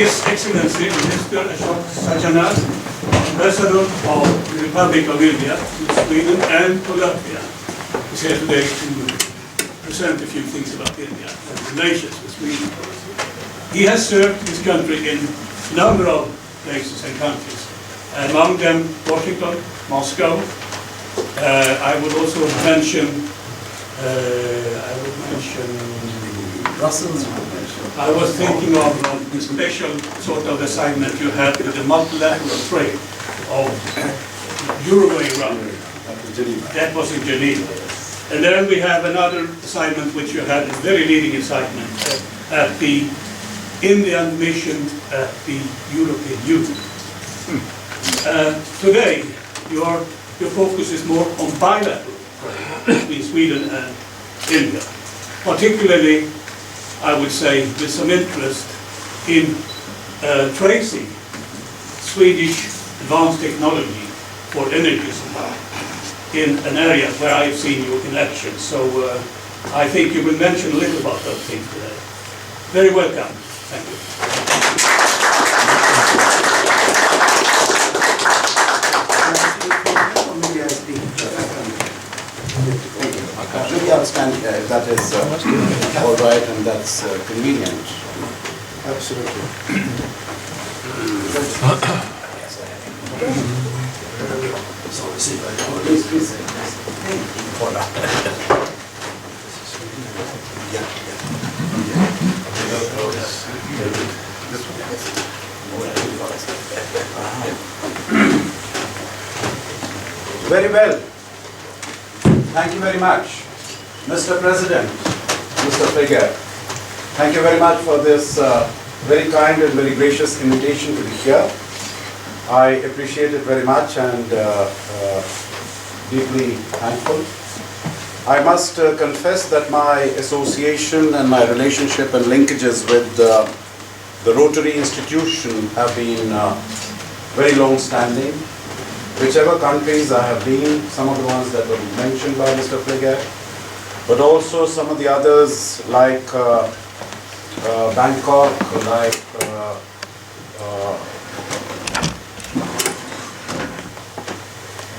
His Excellency Mr. Ashok Sajjanhar, Ambassador of the Republic of India to Sweden and to Latvia, is here today to present a few things about India and relations with Sweden. He has served his country in a number of places and countries, among them Washington, Moscow. I would also mention Brussels. I was thinking of the special sort of assignment you had with the multilateral trade of Uruguay round. That was in Geneva. And then we have another assignment which you had, a very leading assignment at the Indian mission at the European Union. Today, your focus is more on bilateral trade between Sweden and India, particularly, I would say, with some interest in tracing Swedish advanced technology for energy supply in an area where I've seen you in action. So I think you will mention a little about those things today. Very welcome. Thank you. Maybe I'll stand here if that is all right and that's convenient. Absolutely. Please. Very well. Thank you very much. Mr. President, Mr. Figure, thank you very much for this very kind and very gracious invitation to be here. I appreciate it very much and deeply thankful. I must confess that my association and my relationship and linkages with the Rotary institution have been very long-standing. Whichever countries I have been, some of the ones that were mentioned by Mr. Fliger, but also some of the others like Bangkok, like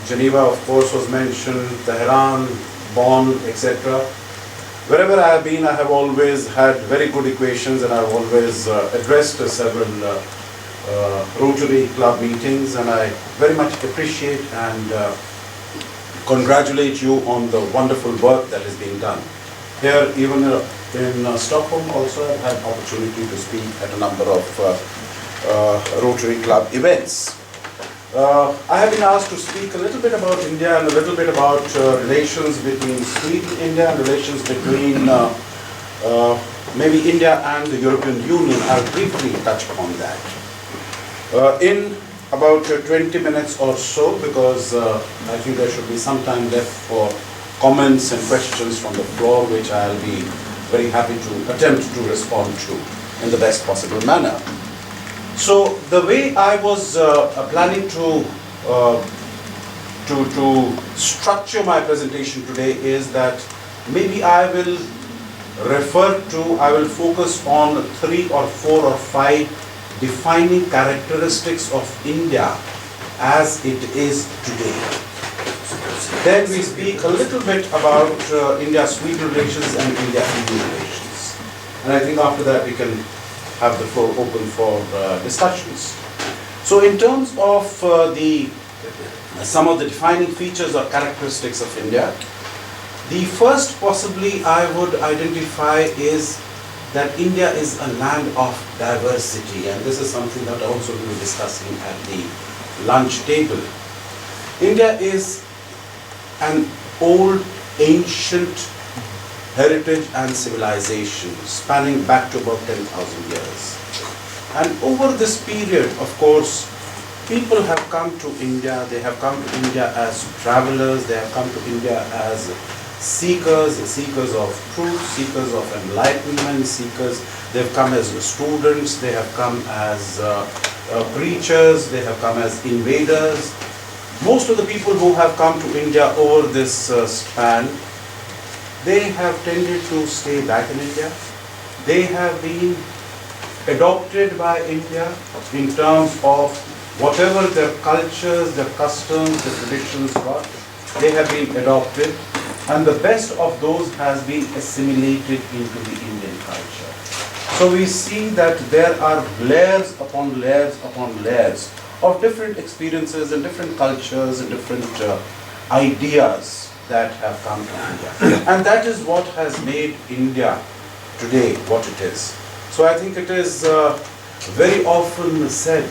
Geneva, of course, was mentioned, Tehran, Bonn, etc. Wherever I have been, I have always had very good equations and I have always addressed several Rotary Club meetings, and I very much appreciate and congratulate you on the wonderful work that is being done. Here, even in Stockholm also, I've had opportunity to speak at a number of Rotary Club events. I have been asked to speak a little bit about India and a little bit about relations between Sweden, India, and relations between maybe India and the European Union. I'll briefly touch upon that. In about 20 minutes or so, because I think there should be some time left for comments and questions from the floor, which I'll be very happy to attempt to respond to in the best possible manner. So the way I was planning to structure my presentation today is that maybe I will focus on 3 or 4 or 5 defining characteristics of India as it is today. Then we speak a little bit about India-Sweden relations and India-EU relations. And I think after that we can have the floor open for discussions. So in terms of some of the defining features or characteristics of India, the first possibly I would identify is that India is a land of diversity, and this is something that also we will be discussing at the lunch table. India is an old, ancient heritage and civilization spanning back to about 10,000 years. And over this period, of course, people have come to India. They have come to India as travelers. They have come to India as seekers of truth, seekers of enlightenment, they've come as students, they have come as preachers, they have come as invaders. Most of the people who have come to India over this span, they have tended to stay back in India. They have been adopted by India in terms of whatever their cultures, their customs, their traditions were, they have been adopted, and the best of those has been assimilated into the Indian culture. So we see that there are layers upon layers upon layers of different experiences and different cultures and different ideas that have come to India. And that is what has made India today what it is. So I think it is very often said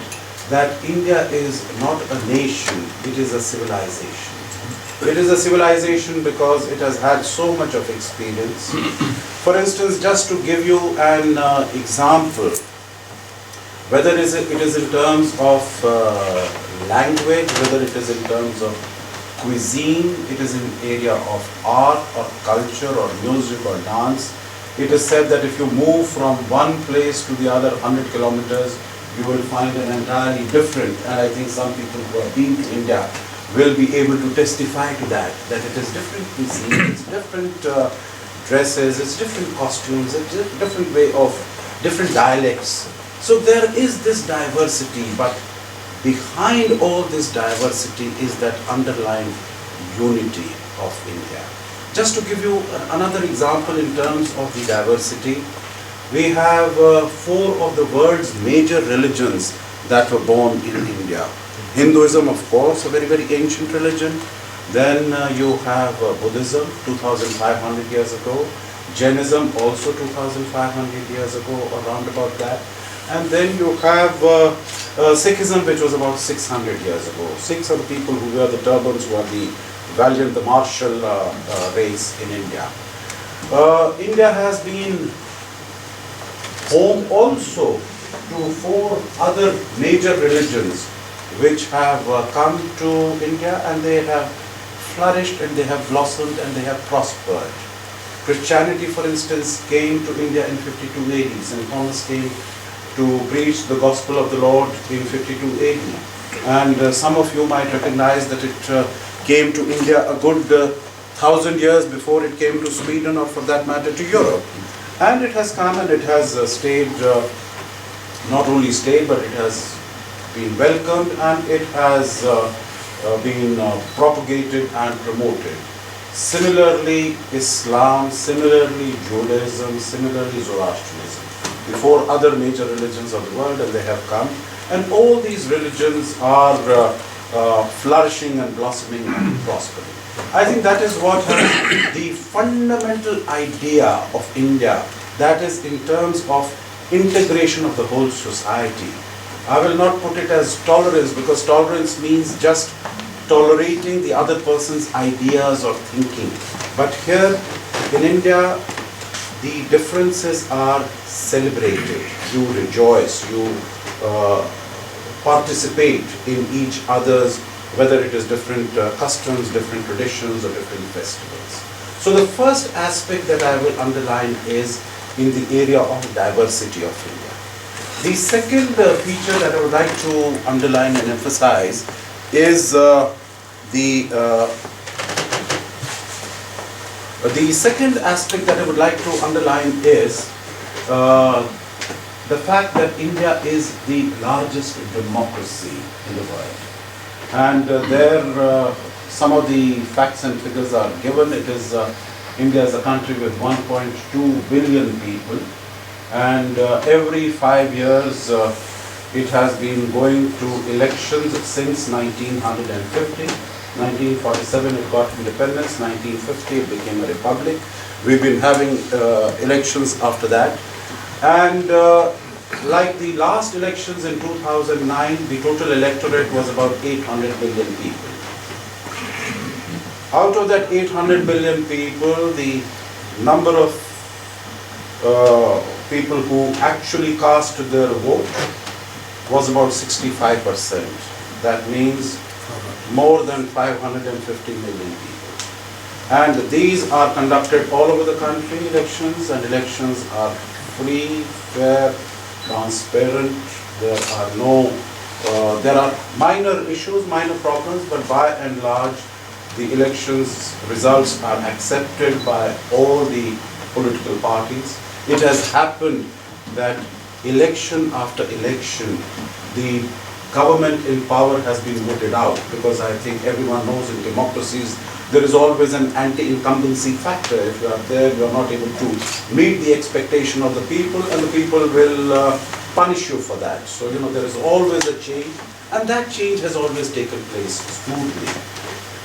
that India is not a nation, it is a civilization. It is a civilization because it has had so much of experience. For instance, just to give you an example, whether it is in terms of language, whether it is in terms of cuisine, it is in area of art or culture or music or dance. It is said that if you move from one place to the other 100 kilometers, you will find an entirely different, and I think some people who have been to India will be able to testify to that it is different cuisine, it's different dresses, it's different costumes, it's a different way of, different dialects. So there is this diversity, but behind all this diversity is that underlying unity of India. Just to give you another example in terms of the diversity, we have 4 of the world's major religions that were born in India. Hinduism, of course, a very, very ancient religion. Then you have Buddhism, 2,500 years ago. Jainism, also 2,500 years ago, around about that. And then you have Sikhism, which was about 600 years ago. Sikhs are the people who wear the turbans, who are the valiant, the martial race in India. India has been home also to 4 other major religions which have come to India, and they have flourished and they have blossomed and they have prospered. Christianity, for instance, came to India in 52 AD. St. Thomas came to preach the gospel of the Lord in 52 AD. And some of you might recognize that it came to India a good 1,000 years before it came to Sweden, or for that matter to Europe. And it has come and it has stayed, not only stayed, but it has been welcomed, and it has been propagated and promoted. Similarly, Islam, similarly Judaism, similarly Zoroastrianism, before other major religions of the world, and they have come. And all these religions are flourishing and blossoming and prospering. I think that is what has the fundamental idea of India, that is in terms of integration of the whole society. I will not put it as tolerance, because tolerance means just tolerating the other person's ideas or thinking. But here in India, the differences are celebrated. You rejoice, you participate in each other's, whether it is different customs, different traditions, or different festivals. So the first aspect that I will underline is in the area of diversity of India. The second feature that I would like to underline and emphasize is the second aspect that I would like to underline is the fact that India is the largest democracy in the world. And there some of the facts and figures are given. It is India is a country with 1.2 billion people. And every 5 years it has been going to elections since 1950. 1947 it got independence, 1950 it became a republic. We've been having elections after that. And like the last elections in 2009, the total electorate was about 800 million people. Out of that 800 million people, the number of people who actually cast their vote was about 65%. That means more than 550 million people. And these are conducted all over the country, elections, and elections are free, fair, transparent. There are minor issues, minor problems, but by and large, the elections results are accepted by all the political parties. It has happened that election after election, the government in power has been voted out, because I think everyone knows in democracies there is always an anti-incumbency factor. If you are there, you are not able to meet the expectation of the people, and the people will punish you for that. So, there is always a change, and that change has always taken place smoothly.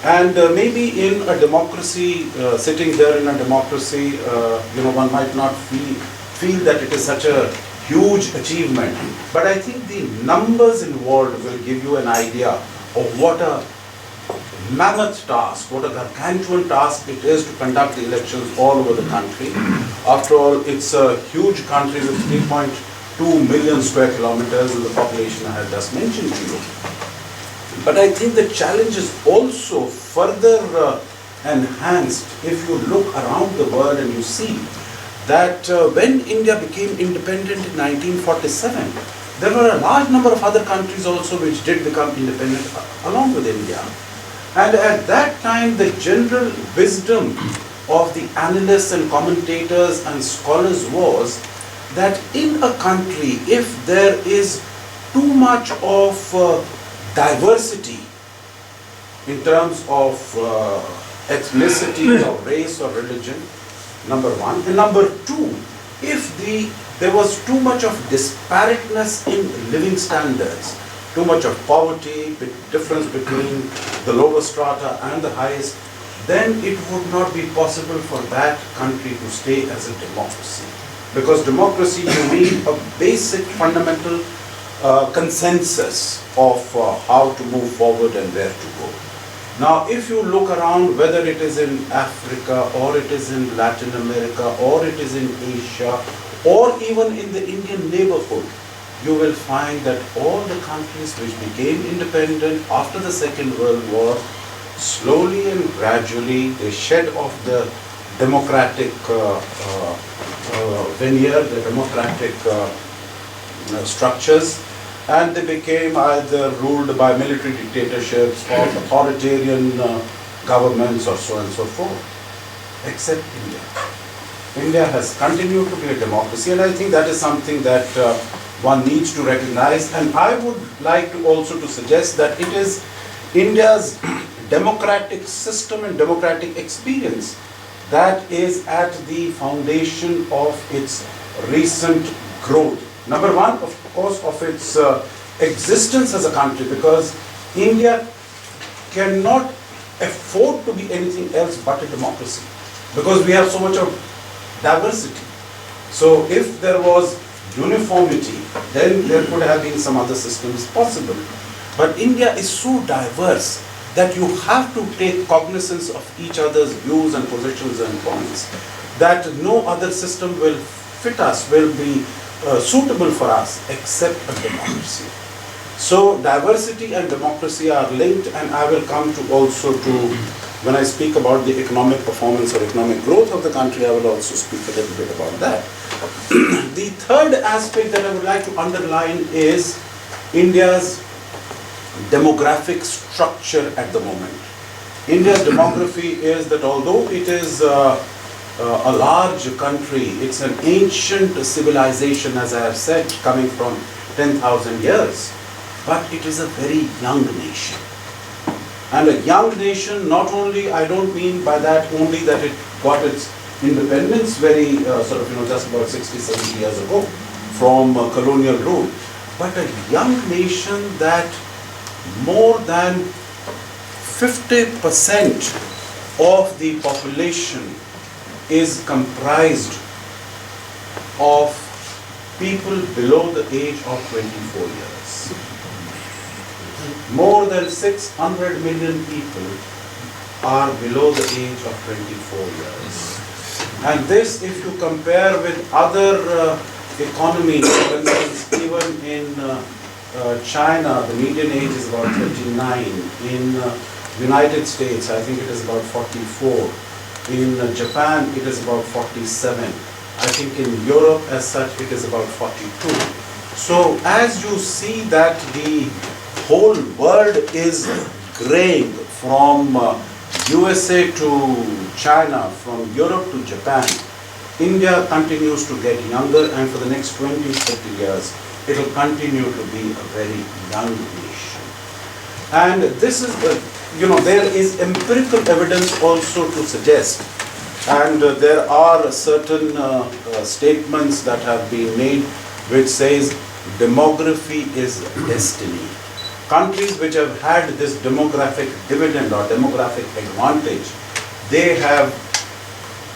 And maybe in a democracy, sitting here in a democracy, one might not feel that it is such a huge achievement. But I think the numbers involved will give you an idea of what a mammoth task, what a gargantuan task it is to conduct the elections all over the country. After all, it's a huge country with 3.2 million square kilometers and the population I have just mentioned to you. But I think the challenge is also further enhanced if you look around the world and you see that when India became independent in 1947, there were a large number of other countries also which did become independent along with India. And at that time, the general wisdom of the analysts and commentators and scholars was that in a country, if there is too much of diversity in terms of ethnicity or race or religion, number one. And number two, if there was too much of disparateness in living standards, too much of poverty, difference between the lower strata and the highest, then it would not be possible for that country to stay as a democracy. Because democracy, you need a basic fundamental consensus of how to move forward and where to go. Now, if you look around, whether it is in Africa, or it is in Latin America, or it is in Asia, or even in the Indian neighborhood, you will find that all the countries which became independent after the Second World War, slowly and gradually, they shed off the democratic veneer, the democratic structures, and they became either ruled by military dictatorships or authoritarian governments or so on and so forth, except India. India has continued to be a democracy, and I think that is something that one needs to recognize. And I would like to also to suggest that it is India's democratic system and democratic experience that is at the foundation of its recent growth. Number one, of course, of its existence as a country, because India cannot afford to be anything else but a democracy, because we have so much of diversity. So if there was uniformity, then there could have been some other systems possible. But India is so diverse that you have to take cognizance of each other's views and positions and points, that no other system will fit us, will be suitable for us except a democracy. So diversity and democracy are linked, and I will come to also to, when I speak about the economic performance or economic growth of the country, I will also speak a little bit about that. The third aspect that I would like to underline is India's demographic structure at the moment. India's demography is that although it is a large country, it's an ancient civilization, as I have said, coming from 10,000 years, but it is a very young nation. And a young nation, not only, I don't mean by that only that it got its independence very just about 60, 70 years ago from colonial rule, but a young nation that more than 50% of the population is comprised of people below the age of 24 years. More than 600 million people are below the age of 24 years. And this, if you compare with other economies, for instance, even in China, the median age is about 39. In United States, I think it is about 44. In Japan, it is about 47. I think in Europe, as such, it is about 42. So as you see that the whole world is graying from USA to China, from Europe to Japan, India continues to get younger, and for the next 20, 30 years, it will continue to be a very young nation. And this is, there is empirical evidence also to suggest, and there are certain statements that have been made which says demography is destiny. Countries which have had this demographic dividend or demographic advantage, they have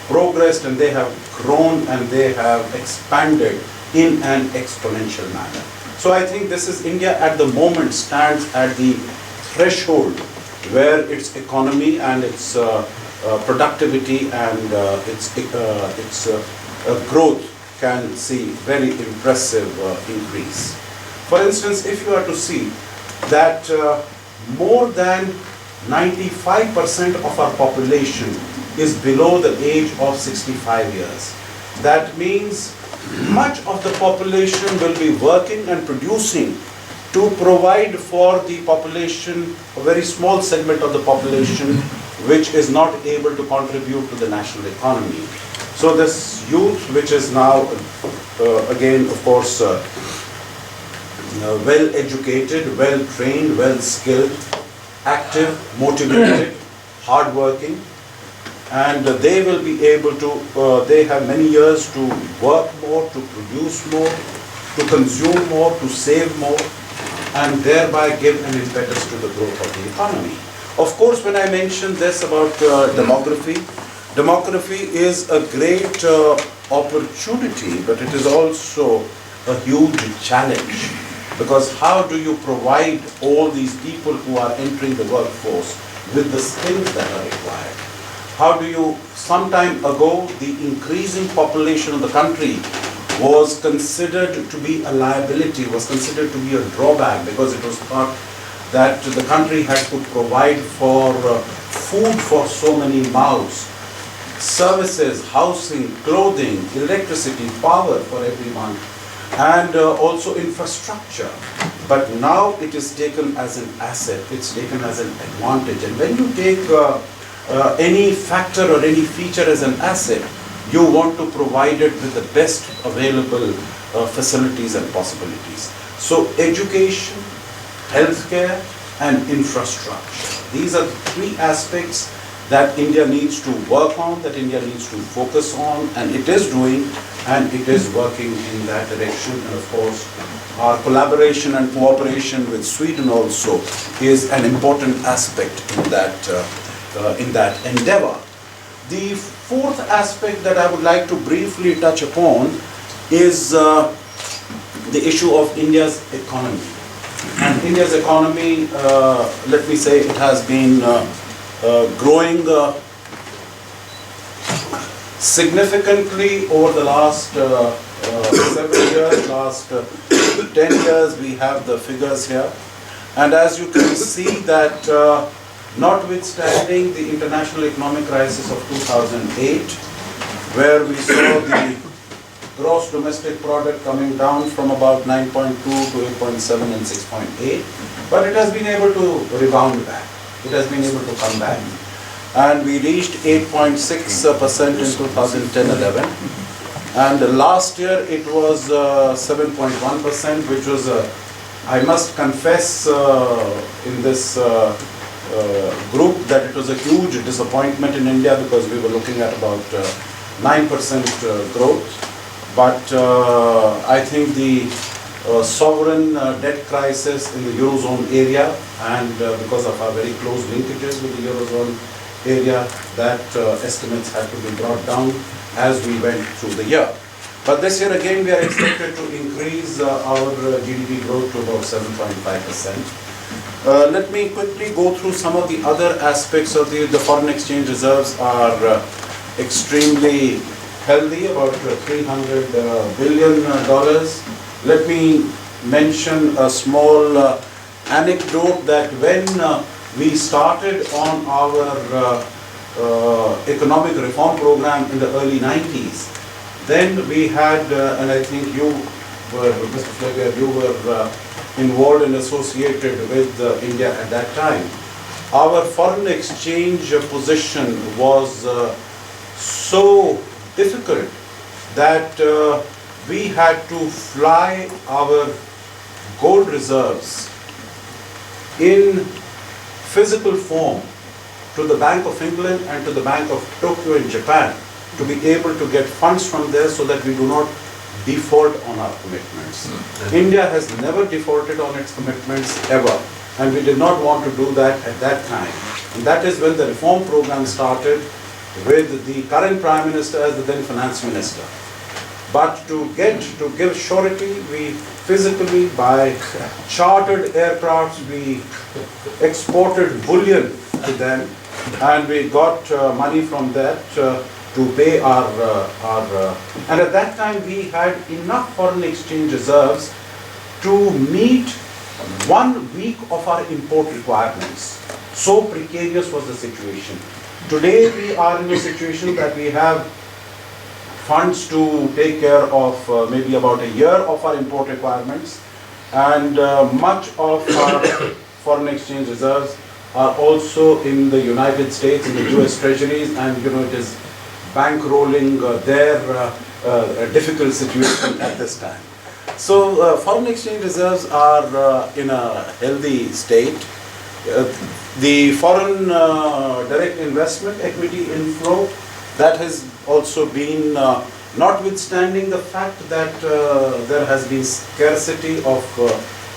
progressed and they have grown and they have expanded in an exponential manner. So I think this is India at the moment stands at the threshold where its economy and its productivity and its growth can see very impressive increase. For instance, if you are to see that more than 95% of our population is below the age of 65 years. That means much of the population will be working and producing to provide for the population, a very small segment of the population which is not able to contribute to the national economy. So this youth, which is now again of course well educated, well trained, well skilled, active, motivated, hard working, and they will be able to, they have many years to work more, to produce more, to consume more, to save more, and thereby give an impetus to the growth of the economy. Of course, when I mentioned this about demography is a great opportunity, but it is also a huge challenge. Because how do you provide all these people who are entering the workforce with the skills that are required? How do you, some time ago, the increasing population of the country was considered to be a liability, was considered to be a drawback, because it was thought that the country had to provide for food for so many mouths, services, housing, clothing, electricity, power for everyone, and also infrastructure. But now it is taken as an asset, it's taken as an advantage. And when you take any factor or any feature as an asset, you want to provide it with the best available facilities and possibilities. So education, healthcare, and infrastructure. These are the three aspects that India needs to work on, that India needs to focus on, and it is doing, and it is working in that direction. And of course, our collaboration and cooperation with Sweden also is an important aspect in that endeavor. The fourth aspect that I would like to briefly touch upon is the issue of India's economy. And India's economy, let me say, it has been growing significantly over the last several years, last 10 years. We have the figures here. And as you can see that notwithstanding the international economic crisis of 2008, where we saw the gross domestic product coming down from about 9.2 to 8.7 and 6.8, but it has been able to rebound back. It has been able to come back. And we reached 8.6% in 2010-11. And last year it was 7.1%, which was, I must confess in this group that it was a huge disappointment in India, because we were looking at about 9% growth. But I think the sovereign debt crisis in the Eurozone area, and because of our very close linkages with the Eurozone area, that estimates had to be brought down as we went through the year. But this year again we are expected to increase our GDP growth to about 7.5%. Let me quickly go through some of the other aspects of the foreign exchange reserves are extremely healthy, about $300 billion. Let me mention a small anecdote that when we started on our economic reform program in the early 90s, then we had, and I think you were, Mr. Flavier, you were involved and associated with India at that time. Our foreign exchange position was so difficult that we had to fly our gold reserves in physical form to the Bank of England and to the Bank of Tokyo in Japan to be able to get funds from there so that we do not default on our commitments. India has never defaulted on its commitments ever, and we did not want to do that at that time. And that is when the reform program started with the current Prime Minister as the then Finance Minister. But to give surety, we physically, by chartered aircrafts, we exported bullion to them, and we got money from that to pay our and at that time we had enough foreign exchange reserves to meet 1 week of our import requirements. So precarious was the situation. Today we are in a situation that we have funds to take care of maybe about a year of our import requirements, and much of our foreign exchange reserves are also in the United States, in the US Treasuries, and it is bankrolling their difficult situation at this time. So foreign exchange reserves are in a healthy state. The foreign direct investment equity inflow, that has also been, notwithstanding the fact that there has been scarcity of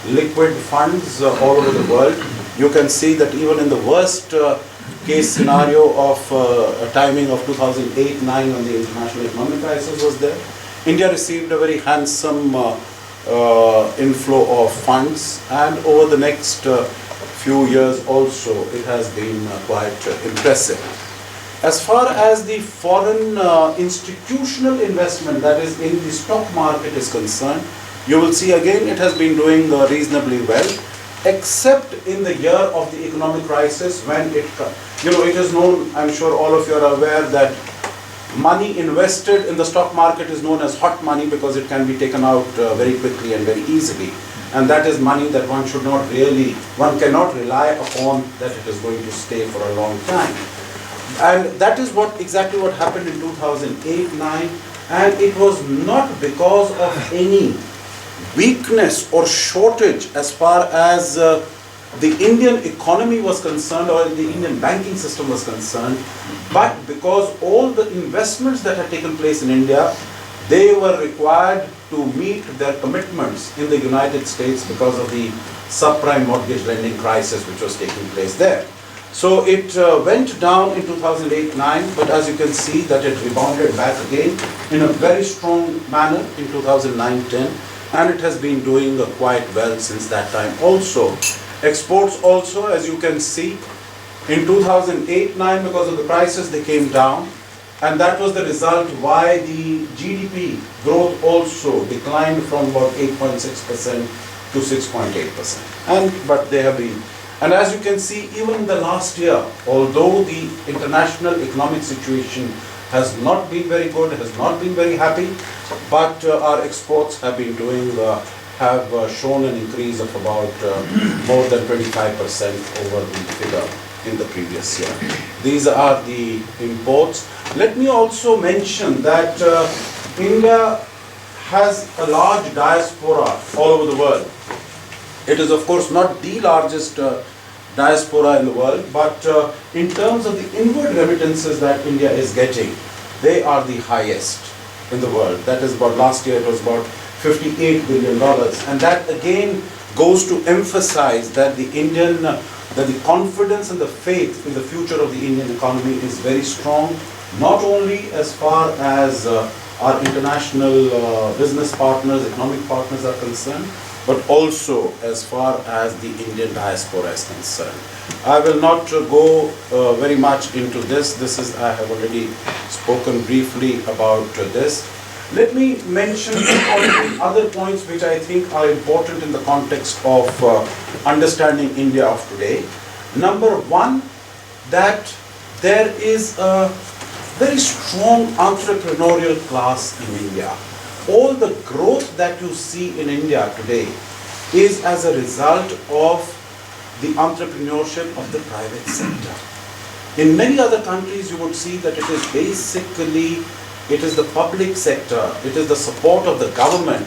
liquid funds all over the world. You can see that even in the worst case scenario of a timing of 2008-9 when the international economic crisis was there, India received a very handsome inflow of funds, and over the next few years also it has been quite impressive. As far as the foreign institutional investment, that is in the stock market, is concerned, you will see again it has been doing reasonably well, except in the year of the economic crisis when it is known, I'm sure all of you are aware, that money invested in the stock market is known as hot money because it can be taken out very quickly and very easily. And that is money that one cannot rely upon that it is going to stay for a long time. And that is exactly what happened in 2008-9, and it was not because of any weakness or shortage as far as the Indian economy was concerned or the Indian banking system was concerned, but because all the investments that had taken place in India, they were required to meet their commitments in the United States because of the subprime mortgage lending crisis which was taking place there. So it went down in 2008-9, but as you can see that it rebounded back again in a very strong manner in 2009-10, and it has been doing quite well since that time also. Exports also, as you can see, in 2008-9 because of the crisis they came down, and that was the result why the GDP growth also declined from about 8.6% to 6.8%. But they have been. And as you can see, even in the last year, although the international economic situation has not been very good, has not been very happy, but our exports have been doing, have shown an increase of about more than 25% over the figure in the previous year. These are the imports. Let me also mention that India has a large diaspora all over the world. It is of course not the largest diaspora in the world, but in terms of the inward remittances that India is getting, they are the highest in the world. That is about, last year it was about $58 billion, and that again goes to emphasize that the confidence and the faith in the future of the Indian economy is very strong, not only as far as our international business partners, economic partners are concerned, but also as far as the Indian diaspora is concerned. I will not go very much into this. I have already spoken briefly about this. Let me mention other points which I think are important in the context of understanding India of today. Number one, that there is a very strong entrepreneurial class in India. All the growth that you see in India today is as a result of the entrepreneurship of the private sector. In many other countries, you would see that it is basically it is the public sector, it is the support of the government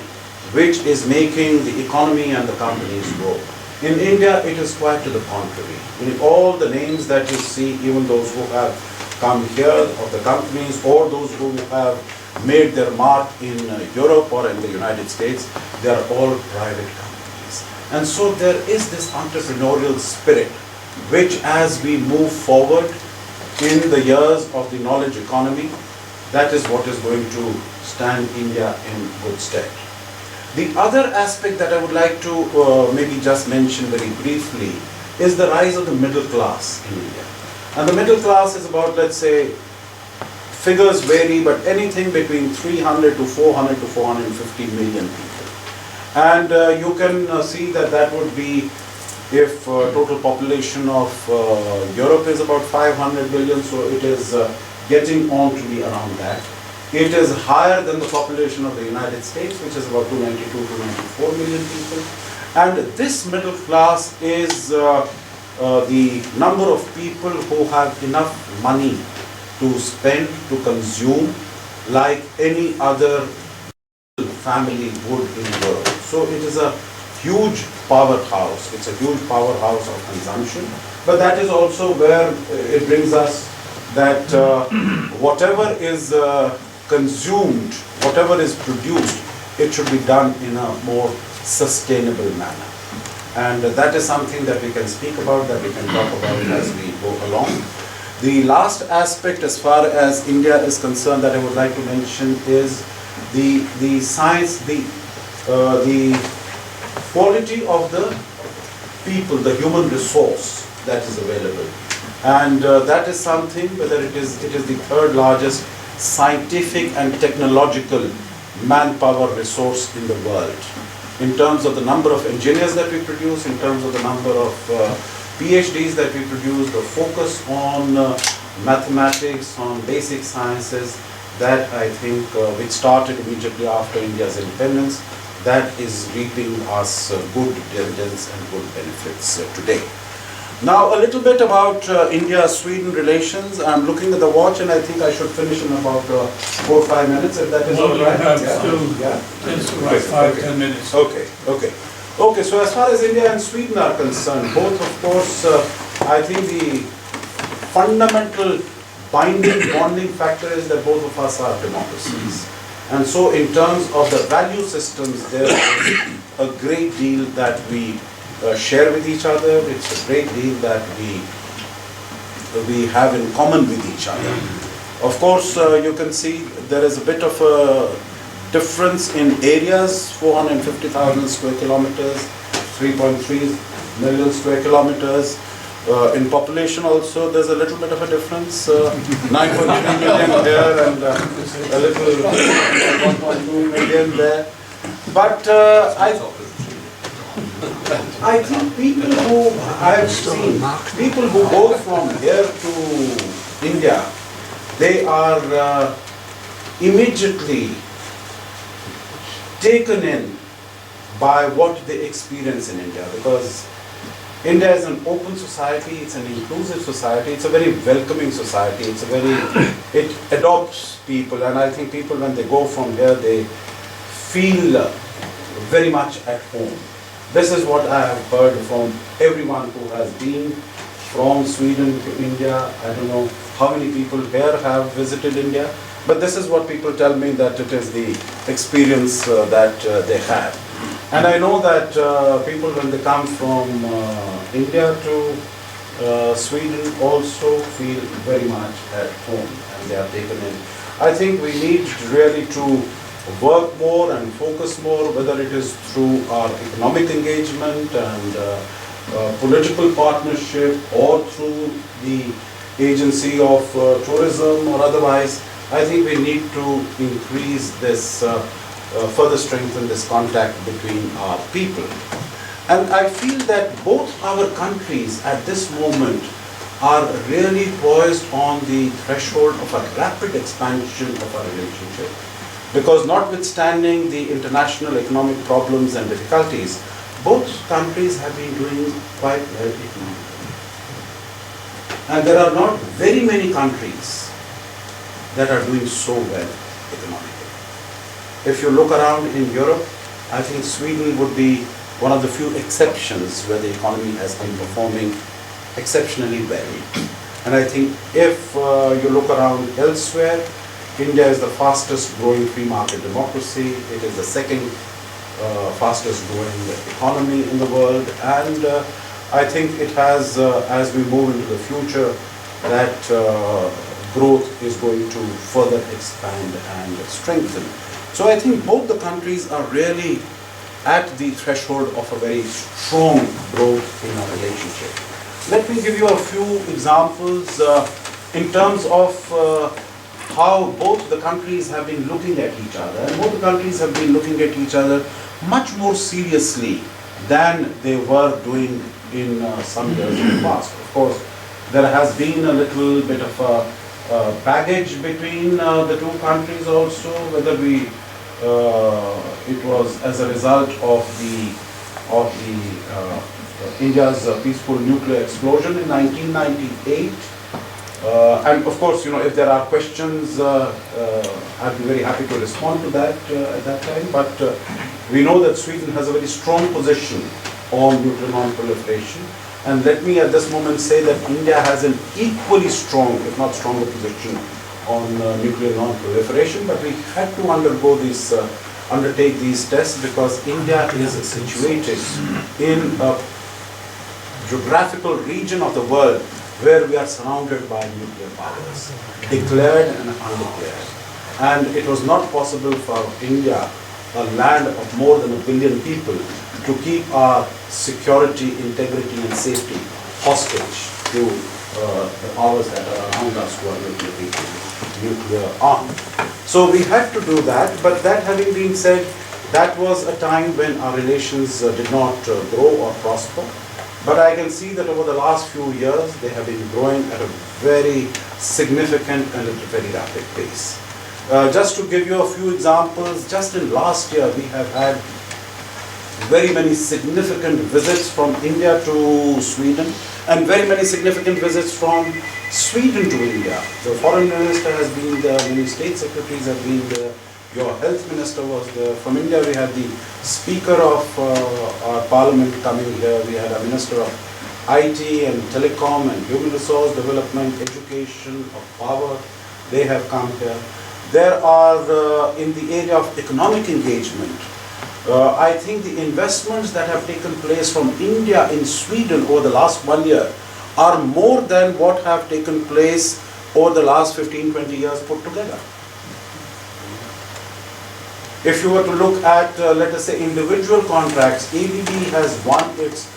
which is making the economy and the companies grow. In India, it is quite to the contrary. In all the names that you see, even those who have come here, of the companies, or those who have made their mark in Europe or in the United States, they are all private companies. And so there is this entrepreneurial spirit, which as we move forward in the years of the knowledge economy, that is what is going to stand India in good stead. The other aspect that I would like to maybe just mention very briefly is the rise of the middle class in India. And the middle class is about, let's say, figures vary, but anything between 300 to 400 to 450 million people. And you can see that that would be, if total population of Europe is about 500 billion, so it is getting on to be around that. It is higher than the population of the United States, which is about 292 to 294 million people. And this middle class is the number of people who have enough money to spend, to consume, like any other family would in Europe. So it is a huge powerhouse. It's a huge powerhouse of consumption. But that is also where it brings us that whatever is consumed, whatever is produced, it should be done in a more sustainable manner. And that is something that we can speak about, that we can talk about as we go along. The last aspect as far as India is concerned that I would like to mention is the science, the quality of the people, the human resource that is available. And that is something, whether it is the third largest scientific and technological manpower resource in the world. In terms of the number of engineers that we produce, in terms of the number of PhDs that we produce, the focus on mathematics, on basic sciences, that I think which started immediately after India's independence, that is reaping us good dividends and good benefits today. Now a little bit about India-Sweden relations. I'm looking at the watch and I think I should finish in about 4 or 5 minutes, if that is all right. Have That's all right, 5-10 minutes. Okay, so as far as India and Sweden are concerned, both of course, I think the fundamental bonding factor is that both of us are democracies. And so in terms of the value systems, there is a great deal that we share with each other. It's a great deal that we have in common with each other. Of course, you can see there is a bit of a difference in areas, 450,000 square kilometers, 3.3 million square kilometers. In population also, there's a little bit of a difference, 9.3 million there and a little 1.2 million there. But I think people who I have seen, people who go from here to India, they are immediately taken in by what they experience in India, because India is an open society, it's an inclusive society, it's a very welcoming society, it adopts people, and I think people when they go from here, they feel very much at home. This is what I have heard from everyone who has been from Sweden to India. I don't know how many people here have visited India, but this is what people tell me, that it is the experience that they have. And I know that people when they come from India to Sweden also feel very much at home and they are taken in. I think we need really to work more and focus more, whether it is through our economic engagement and political partnership or through the agency of tourism or otherwise. I think we need to increase this, further strengthen this contact between our people. And I feel that both our countries at this moment are really poised on the threshold of a rapid expansion of our relationship. Because notwithstanding the international economic problems and difficulties, both countries have been doing quite well economically. And there are not very many countries that are doing so well economically. If you look around in Europe, I think Sweden would be one of the few exceptions where the economy has been performing exceptionally well. And I think if you look around elsewhere, India is the fastest growing free market democracy. It is the second fastest growing economy in the world. And I think it has, as we move into the future, that growth is going to further expand and strengthen. So I think both the countries are really at the threshold of a very strong growth in our relationship. Let me give you a few examples in terms of how both the countries have been looking at each other. And both the countries have been looking at each other much more seriously than they were doing in some years in the past. Of course, there has been a little bit of a baggage between the two countries also, whether it was as a result of India's peaceful nuclear explosion in 1998. And of course, if there are questions, I'd be very happy to respond to that at that time. But we know that Sweden has a very strong position on nuclear non-proliferation. And let me at this moment say that India has an equally strong, if not stronger, position on nuclear non-proliferation. But we had to undertake these tests because India is situated in a geographical region of the world where we are surrounded by nuclear powers, declared and undeclared. And it was not possible for India, a land of more than 1 billion people, to keep our security, integrity and safety hostage to the powers that are around us who are nuclear armed. So we had to do that, but that having been said, that was a time when our relations did not grow or prosper. But I can see that over the last few years, they have been growing at a very significant and at a very rapid pace. Just to give you a few examples, just in last year, we have had very many significant visits from India to Sweden and very many significant visits from Sweden to India. The foreign minister has been there, many state secretaries have been there, your health minister was there. From India we had the speaker of our parliament coming here, we had a minister of IT and telecom and human resource development, education, of power, they have come here. There are in the area of economic engagement, I think the investments that have taken place from India in Sweden over the last 1 year are more than what have taken place over the last 15-20 years put together. If you were to look at, let us say, individual contracts, ABB has won its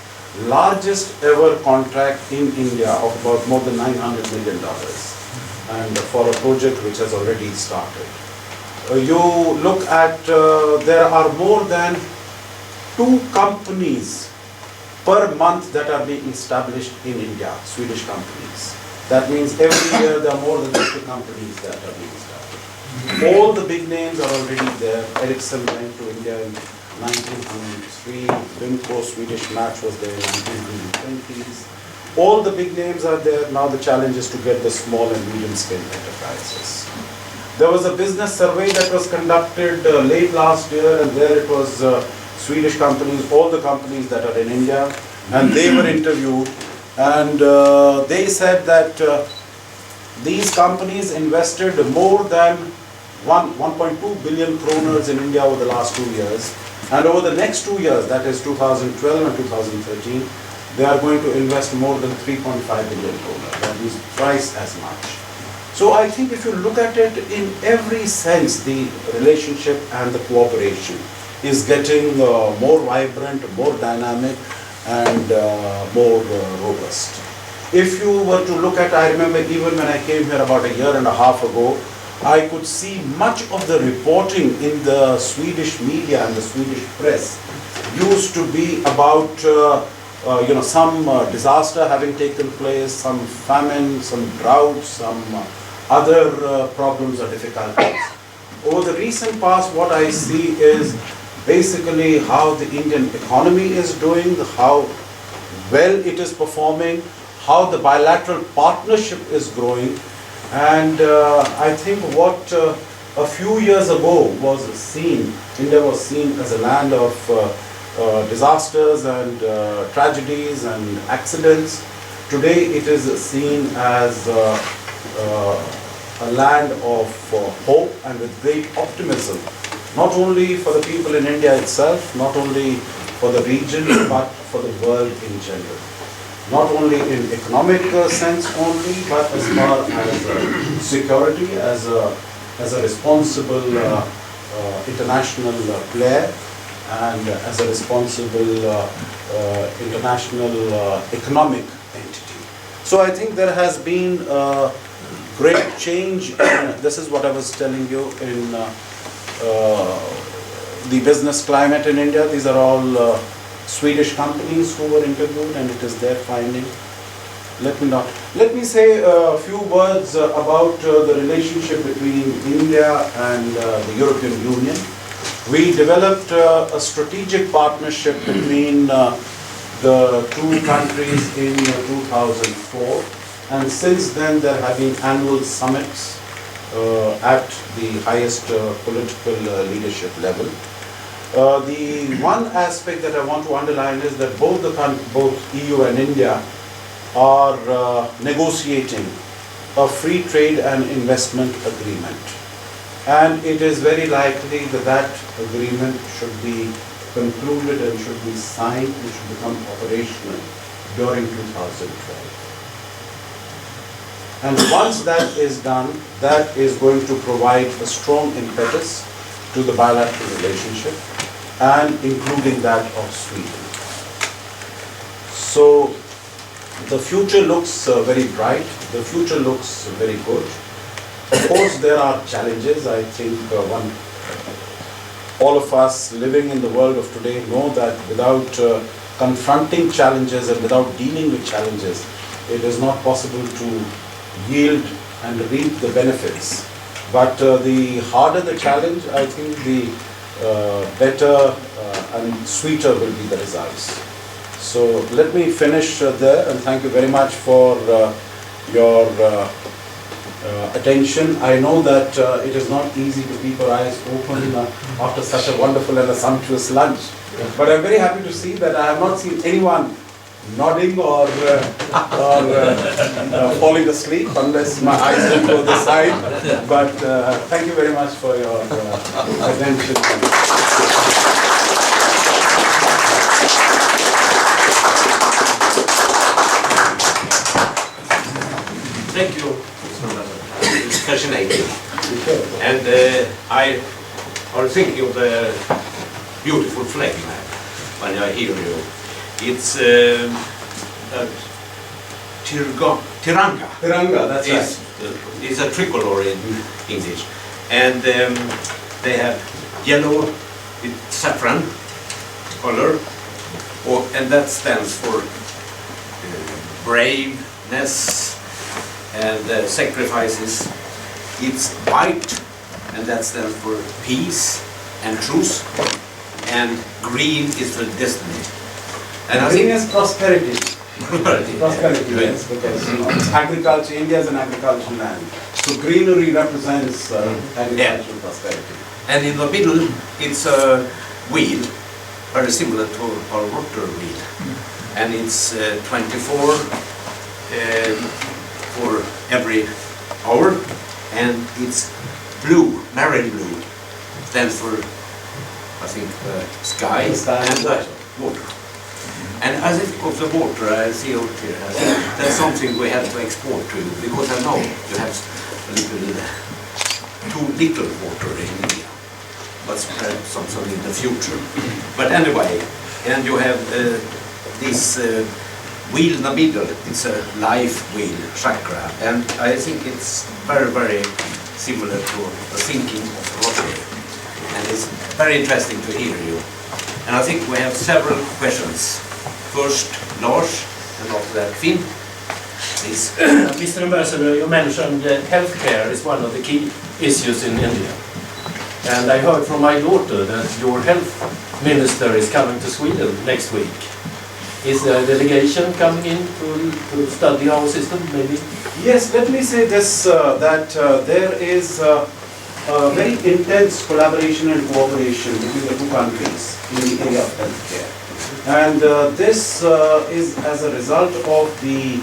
largest ever contract in India of about more than $900 million, and for a project which has already started. You look at, there are more than 2 companies per month that are being established in India, Swedish companies. That means every year there are more than 50 companies that are being established. All the big names are already there. Ericsson went to India in 1903, Wimco, Swedish Match was there in 1920s. All the big names are there. Now the challenge is to get the small and medium scale enterprises. There was a business survey that was conducted late last year, and there it was Swedish companies, all the companies that are in India, and they were interviewed, and they said that these companies invested more than 1.2 billion kroners in India over the last 2 years, and over the next 2 years, that is 2012 and 2013, they are going to invest more than 3.5 billion kroners, that is twice as much. So I think if you look at it in every sense, the relationship and the cooperation is getting more vibrant, more dynamic, and more robust. If you were to look at, I remember even when I came here about 1.5 years ago, I could see much of the reporting in the Swedish media and the Swedish press used to be about some disaster having taken place, some famine, some drought, some other problems or difficulties. Over the recent past, what I see is basically how the Indian economy is doing, how well it is performing, how the bilateral partnership is growing, And I think what a few years ago was seen, India was seen as a land of disasters and tragedies and accidents. Today it is seen as a land of hope and with great optimism, not only for the people in India itself, not only for the region, but for the world in general. Not only in economic sense only, but as far as security, as a responsible international player, and as a responsible international economic entity. So I think there has been a great change. This is what I was telling you in the business climate in India. These are all Swedish companies who were interviewed, and it is their finding. Let me say a few words about the relationship between India and the European Union. We developed a strategic partnership between the two countries in 2004, and since then there have been annual summits at the highest political leadership level. The one aspect that I want to underline is that both EU and India are negotiating a free trade and investment agreement. And it is very likely that that agreement should be concluded and should be signed and should become operational during 2012. And once that is done, that is going to provide a strong impetus to the bilateral relationship, and including that of Sweden. So the future looks very bright, the future looks very good. Of course there are challenges. I think all of us living in the world of today know that without confronting challenges and without dealing with challenges, it is not possible to yield and reap the benefits. But the harder the challenge, I think the better and sweeter will be the results. So let me finish there, and thank you very much for your attention. I know that it is not easy to keep our eyes open after such a wonderful and a sumptuous lunch. But I'm very happy to see that I have not seen anyone nodding or falling asleep, unless my eyes don't go this side. But thank you very much for your attention. Thank you. It's fascinating. And I was thinking of the beautiful flag when I hear you. It's Tiranga. Tiranga, that's right. It's a tricolor in English. And they have yellow with saffron color, and that stands for braveness and sacrifices. It's white, and that stands for peace and truth. And green is for destiny. And I think green is prosperity. Prosperity, yes, because agriculture, India is an agricultural land. So greenery represents agricultural prosperity. And in the middle, it's a wheel, very similar to our rotary wheel. And it's 24 for every hour. And it's blue, marine blue, stands for, I think, the sky and the water. And as it of the water, I see out here, that's something we have to export to, because I know you have too little water in India, but perhaps something in the future. But anyway, and you have this wheel in the middle. It's a life wheel, chakra, and I think it's very, very similar to the thinking of Rotary. And it's very interesting to hear you. And I think we have several questions. First, Lars, and after that, Finn. Please. Mr. Ambassador, you mentioned healthcare is one of the key issues in India. And I heard from my daughter that your health minister is coming to Sweden next week. Is there a delegation coming in to study our system, maybe? Yes, let me say this, that there is a very intense collaboration and cooperation between the two countries in the area of healthcare. And this is as a result of the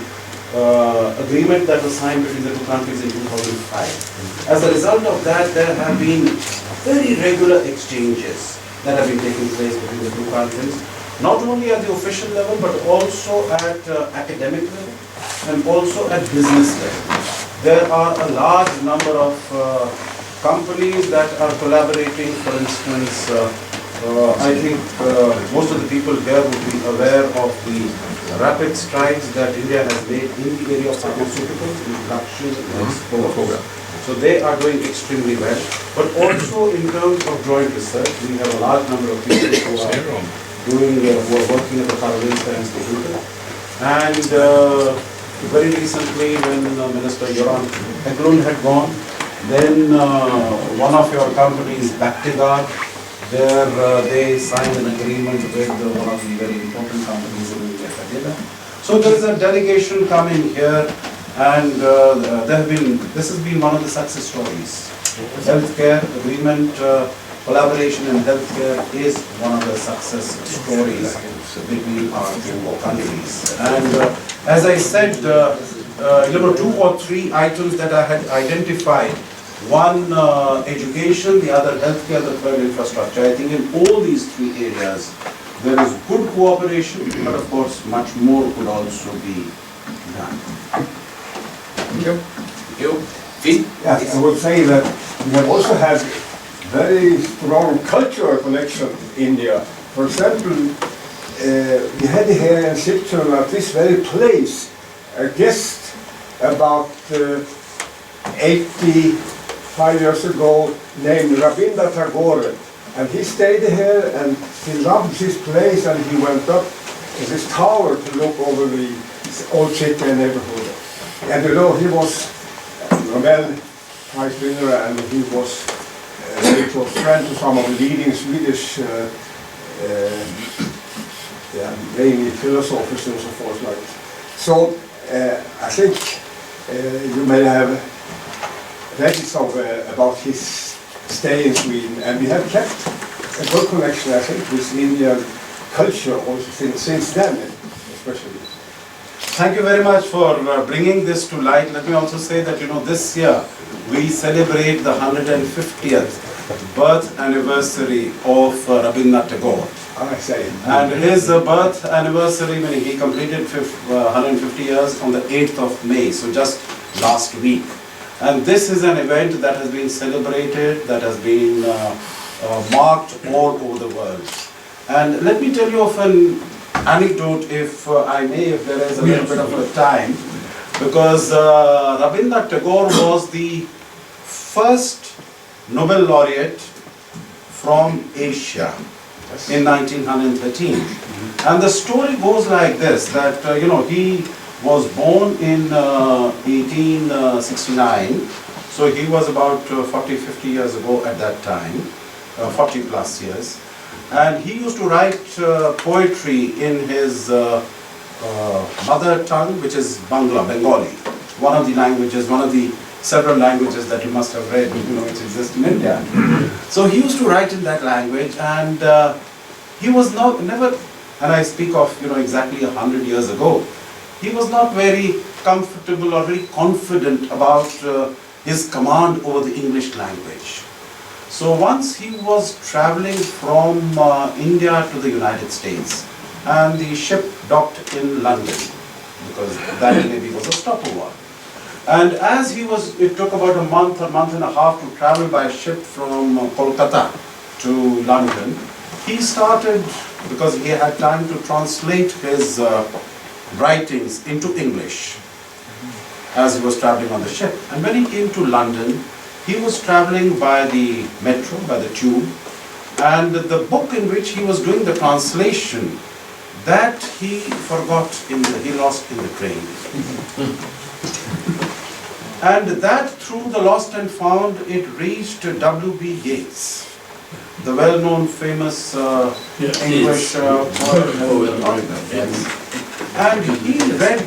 agreement that was signed between the two countries in 2005. As a result of that, there have been very regular exchanges that have been taking place between the two countries, not only at the official level, but also at academic level and also at business level. There are a large number of companies that are collaborating. For instance, I think most of the people here would be aware of the rapid strides that India has made in the area of pharmaceuticals, in production and export. So they are doing extremely well. But also in terms of joint research, we have a large number of people who are working at the Karolinska Institute. And very recently, when Minister Göran Hägglund had gone, then one of your companies, Bactiguard, they signed an agreement with one of the very important companies in India. So there is a delegation coming here, and this has been one of the success stories. Healthcare agreement, collaboration in healthcare is one of the success stories between our two countries. And as I said, 2 or 3 items that I had identified. One, education, the other healthcare, the third infrastructure. I think in all these 3 areas, there is good cooperation, but of course, much more could also be done. Thank you. Thank you. Finn? Yes, I would say that we have also had very strong cultural connection with India. For example, we had here in Sigtuna, at this very place, a guest about 85 years ago named Rabindranath Tagore, and he stayed here and he loved this place, and he went up to this tower to look over the old city and neighborhood. And you know, he was a Nobel Prize winner, and he was a very close friend to some of the leading Swedish mainly philosophers and so forth. Like. So I think you may have read somewhere about his stay in Sweden, and we have kept a good connection, I think, with Indian culture also since then, especially. Thank you very much for bringing this to light. Let me also say that, this year we celebrate the 150th birth anniversary of Rabindranath Tagore. I say. And his birth anniversary, meaning he completed 150 years on the 8th of May, so just last week. And this is an event that has been celebrated, that has been marked all over the world. And let me tell you of an anecdote, if I may, if there is a little bit of a time, because Rabindranath Tagore was the first Nobel laureate from Asia in 1913. And the story goes like this, that he was born in 1869, so he was about 40-50 years ago at that time, 40 plus years. And he used to write poetry in his mother tongue, which is Bengali, one of the languages, one of the several languages that you must have read, which exist in India. So he used to write in that language, and he was never, and I speak of exactly 100 years ago, he was not very comfortable or very confident about his command over the English language. So once he was traveling from India to the United States, and the ship docked in London, because that maybe was a stopover. And as it took about a month and a half to travel by ship from Kolkata to London, he started, because he had time to translate his writings into English as he was traveling on the ship. And when he came to London, he was traveling by the metro, by the tube, and the book in which he was doing the translation, that he forgot, he lost in the train. And that, through the lost and found, it reached W.B. Yeats, the well-known famous English poet. And he read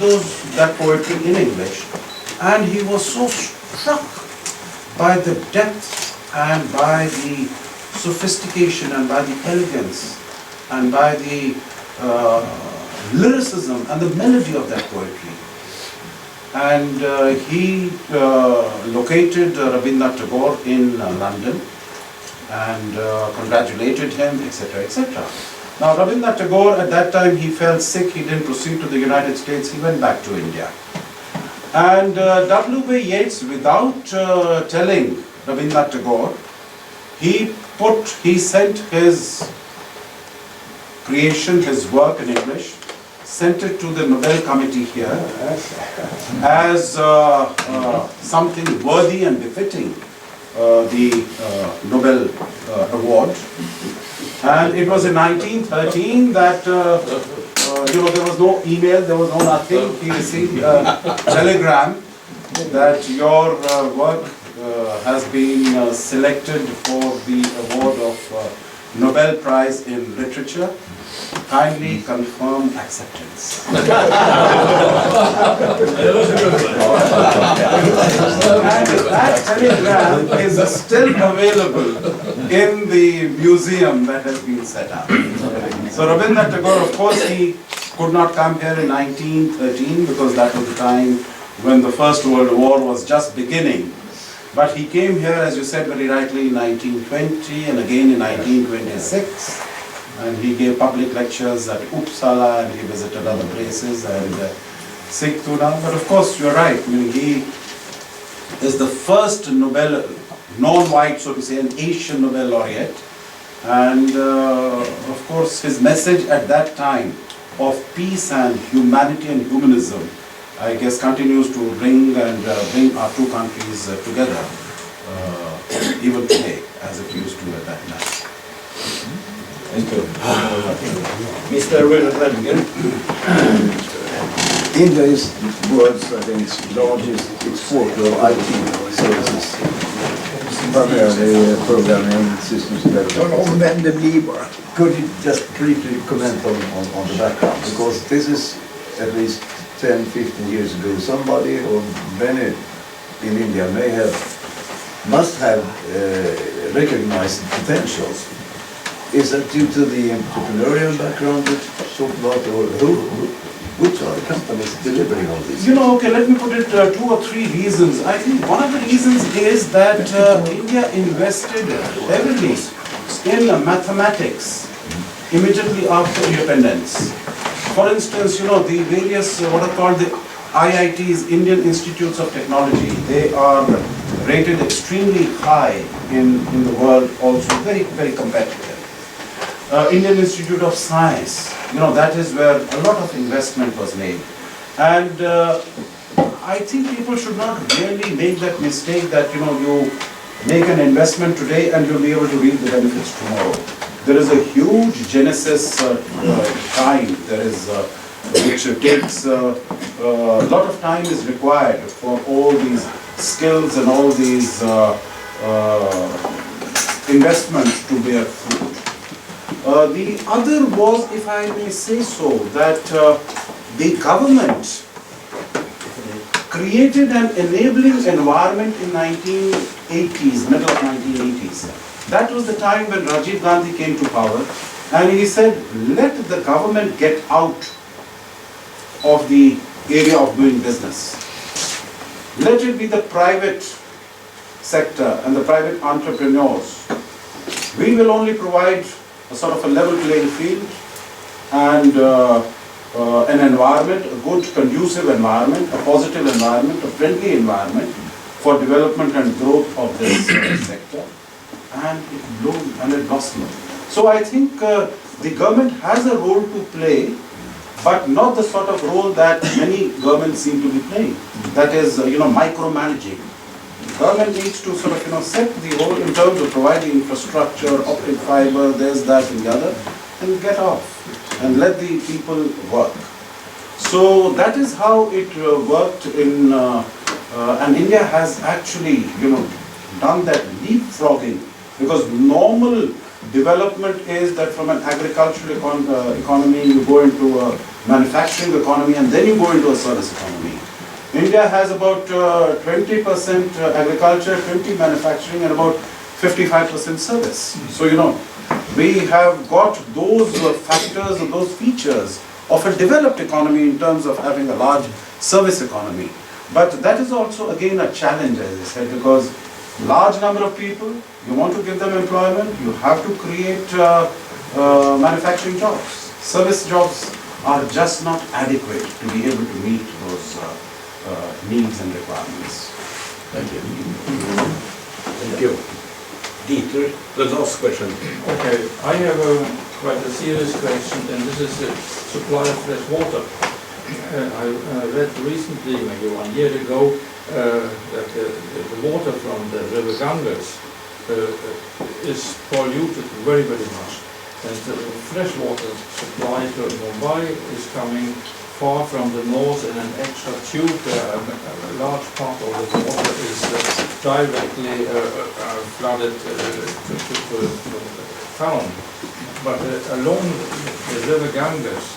that poetry in English, And he was so struck by the depth and by the sophistication and by the elegance and by the lyricism and the melody of that poetry. And he located Rabindranath Tagore in London and congratulated him, etc., etc. Now Rabindranath Tagore, at that time, he fell sick, he didn't proceed to the United States, he went back to India. And W.B. Yeats, without telling Rabindranath Tagore, he sent his creation, his work in English, sent it to the Nobel Committee here as something worthy and befitting the Nobel Award. And it was in 1913 that, there was no email, there was no nothing. He received a telegram that your work has been selected for the award of Nobel Prize in Literature. Kindly confirm acceptance. And that telegram is still available in the museum that has been set up. So Rabindranath Tagore, of course, he could not come here in 1913 because that was the time when the First World War was just beginning. But he came here, as you said very rightly, in 1920 and again in 1926. And he gave public lectures at Uppsala and he visited other places and Sigtuna. But of course, you're right. I mean, he is the first Nobel, non-white, so to say, an Asian Nobel laureate. And of course, his message at that time of peace and humanity and humanism, I guess, continues to bring our two countries together, even today, as it used to at that time. Thank you. Mr. Rönnegren. India is world's, I think, largest exporter of IT services, primarily programming systems development. Could you just briefly comment on the background? Because this is at least 10, 15 years ago. Somebody or many in India must have recognized the potential. Is that due to the entrepreneurial background that you talked about, or which are the companies delivering all this? Okay, let me put it 2 or 3 reasons. I think one of the reasons is that India invested heavily in mathematics immediately after independence. For instance, the various, what are called the IITs, Indian Institutes of Technology, they are rated extremely high in the world, also very, very competitive. Indian Institute of Science, that is where a lot of investment was made. And I think people should not really make that mistake that, you make an investment today and you'll be able to reap the benefits tomorrow. There is a huge genesis time, which takes, a lot of time is required for all these skills and all these investments to bear fruit. The other was, if I may say so, that the government created an enabling environment in 1980s, middle of 1980s. That was the time when Rajiv Gandhi came to power, and he said, let the government get out of the area of doing business. Let it be the private sector and the private entrepreneurs. We will only provide a sort of a level playing field and an environment, a good conducive environment, a positive environment, a friendly environment for development and growth of this sector. And it bloomed and it blossomed. So I think the government has a role to play, but not the sort of role that many governments seem to be playing. That is, micromanaging. Government needs to sort of, set the whole in terms of providing infrastructure, optic fiber, there's that and the other, and get off and let the people work. So that is how it worked in, and India has actually, done that leapfrogging, because normal development is that from an agricultural economy, you go into a manufacturing economy and then you go into a service economy. India has about 20% agriculture, 20% manufacturing, and about 55% service. So, we have got those factors and those features of a developed economy in terms of having a large service economy. But that is also again a challenge, as I said, because large number of people, you want to give them employment, you have to create manufacturing jobs. Service jobs are just not adequate to be able to meet those needs and requirements. Thank you. Thank you. Dieter, the last question. Okay, I have quite a serious question, and this is the supply of fresh water. I read recently, maybe 1 year ago, that the water from the river Ganges is polluted very, very much. And the fresh water supply to Mumbai is coming far from the north in an extra tube. A large part of the water is directly flooded to the town. But along the river Ganges,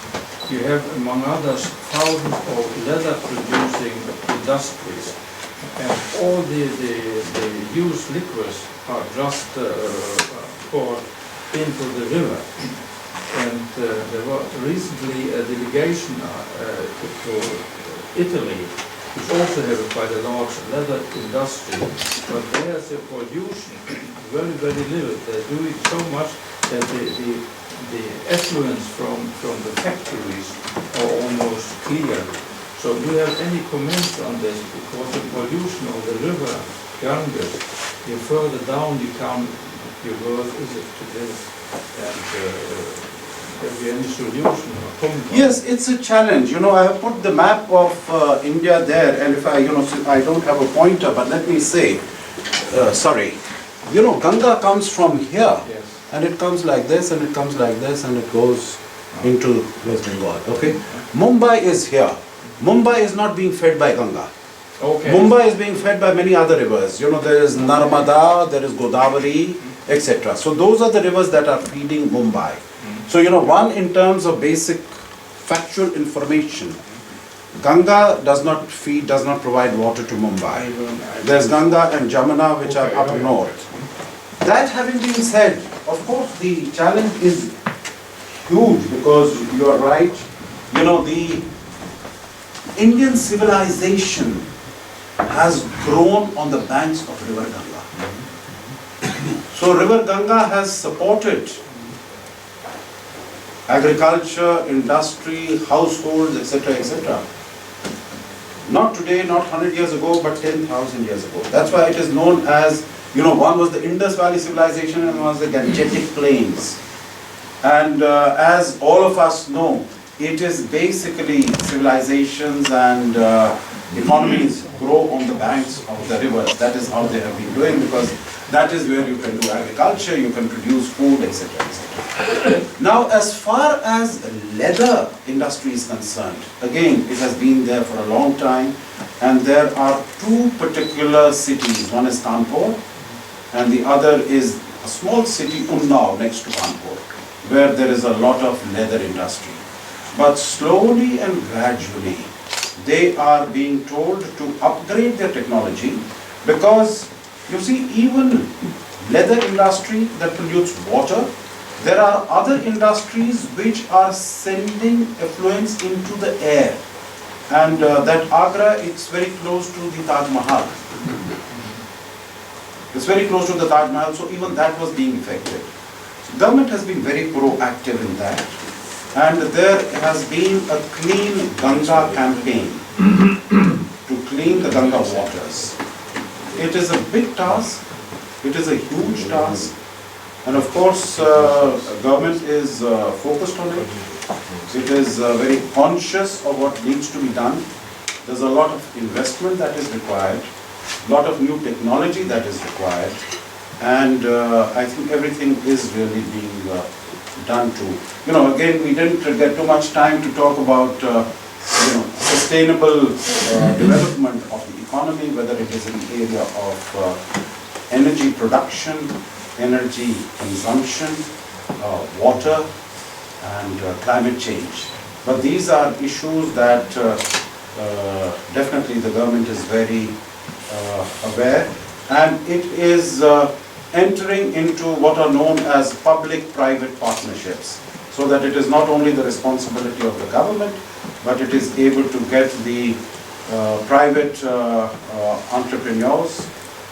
you have, among others, thousands of leather-producing industries, and all the used liquids are just poured into the river. And there was recently a delegation to Italy, which also have quite a large leather industry, but there's a pollution very, very little. They're doing so much that the effluents from the factories are almost clear. So do you have any comments on this? Because the pollution of the river Ganges, the further down you come, your worth is it to this, and have you any solution or comment? Yes, it's a challenge. I have put the map of India there, and if I don't have a pointer, but let me say, sorry, Ganga comes from here. Yes. And it comes like this, and it comes like this, and it goes into West Bengal, okay? Mumbai is here. Mumbai is not being fed by Ganga. Okay. Mumbai is being fed by many other rivers. There is Narmada, there is Godavari, etc. So those are the rivers that are feeding Mumbai. So, one, in terms of basic factual information, Ganga does not provide water to Mumbai. There's Ganga and Jamuna, which are up north. That having been said, of course, the challenge is huge, because you are right. The Indian civilization has grown on the banks of River Ganga. So River Ganga has supported agriculture, industry, households, etc., etc. Not today, not 100 years ago, but 10,000 years ago. That's why it is known as, one was the Indus Valley civilization and one was the Gangetic Plains. And as all of us know, it is basically civilizations and economies grow on the banks of the rivers. That is how they have been doing, because that is where you can do agriculture, you can produce food, etc., etc. Now, as far as leather industry is concerned, again, it has been there for a long time, and there are two particular cities. One is Kanpur, and the other is a small city, Unnao, next to Kanpur, where there is a lot of leather industry. But slowly and gradually, they are being told to upgrade their technology, because you see, even leather industry that pollutes water, there are other industries which are sending effluents into the air. And that Agra, it's very close to the Taj Mahal. It's very close to the Taj Mahal, so even that was being affected. So government has been very proactive in that. And there has been a Clean Ganga campaign to clean the Ganga waters. It is a big task, it is a huge task, and of course government is focused on it. It is very conscious of what needs to be done. There's a lot of investment that is required, a lot of new technology that is required, and I think everything is really being done to, again, we didn't get too much time to talk about, sustainable development of the economy, whether it is in the area of energy production, energy consumption, water, and climate change. But these are issues that definitely the government is very aware, and it is entering into what are known as public-private partnerships, so that it is not only the responsibility of the government, but it is able to get the private entrepreneurs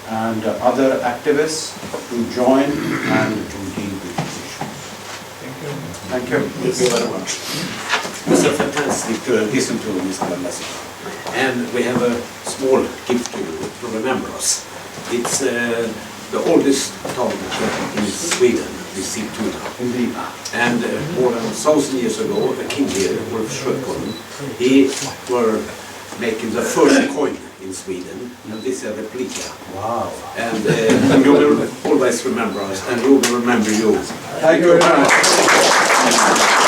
and other activists to join and to deal with these issues. Thank you. Thank you very much. It's fantastic to listen to Mr. Lassie. And we have a small gift to you to remember us. It's the oldest town in Sweden, the Sigtuna. Indeed. And more than 1,000 years ago, the king here, Wolf Schöckholm, he were making the first coin in Sweden, and this is a replica. Wow. And you will always remember us, and we will remember you. Thank you very much.